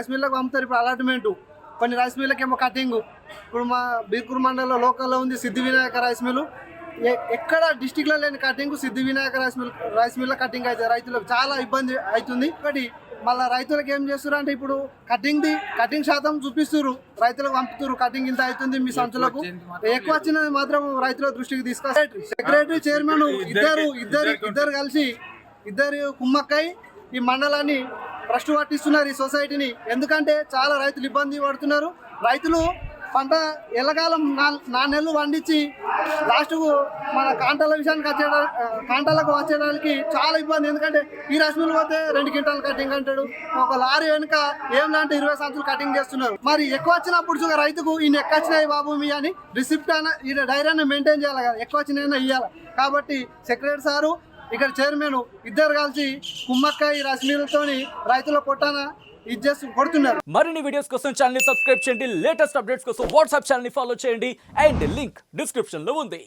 Rice మిల్లకు పంపుతారు ఇప్పుడు allotment, కొన్ని రైస్ మిల్లకి ఏమో కటింగ్. ఇప్పుడు మా బీర్కూర్ మండలంలో లోకల్లో ఉంది సిద్ధి వినాయక రైస్ మిల్లు. ఎక్కడ డిస్టిక్లో లేని కటింగ్ సిద్ధి వినాయక రైస్ మిల్ కటింగ్ అయితే రైతులకు చాలా ఇబ్బంది అవుతుంది. ఒకటి మళ్ళీ రైతులకు ఏం చేస్తారు అంటే ఇప్పుడు కటింగ్ శాతం చూపిస్తున్నారు, రైతులకు పంపుతున్నారు, కటింగ్ ఇంత అవుతుంది మీ సంచులకు. ఎక్కువ వచ్చినది మాత్రం రైతుల దృష్టికి తీసుకొస్తారు. సెక్రటరీ చైర్మన్ ఇద్దరు కలిసి కుమ్మక్కై ఈ మండలాన్ని భ్రష్టు పట్టిస్తున్నారు, ఈ సొసైటీని. ఎందుకంటే చాలా రైతులు ఇబ్బంది పడుతున్నారు. రైతులు పంట ఎల్లకాలం 4 నెలలు పండించి లాస్ట్కు మన కాంటాలకు వచ్చేయడానికి చాలా ఇబ్బంది. ఎందుకంటే ఈ రైస్ మిల్ పోతే 2 క్వింటాలు కటింగ్ అంటాడు, ఒక లారీ వెనుక ఏం లాంటి 20 సంచులు కటింగ్ చేస్తున్నారు. మరి ఎక్కువ వచ్చినప్పుడు రైతుకు ఈయన ఎక్కువ వచ్చినాయి బాబు మీ అని రిసిప్ట్ అయినా ఈ డైరీని మెయింటైన్ చేయాలి కదా, ఎక్కువ వచ్చినాయినా ఇవ్వాలి. కాబట్టి సెక్రటరీ సారు ఇక్కడ చైర్మన్ ఇద్దరు కలిసి కుమ్మక్కై రైస్ మిల్తోని రైతుల పొట్టాన ఇచ్చేసి కొడుతున్నారు. మరిన్ని వీడియోస్ కోసం ఛానల్ ని సబ్స్క్రైబ్ చేయండి, లేటెస్ట్ అప్డేట్స్ కోసం వాట్సాప్ ఛానల్ ని ఫాలో చేయండి, అండ్ లింక్ డిస్క్రిప్షన్ లో ఉంది.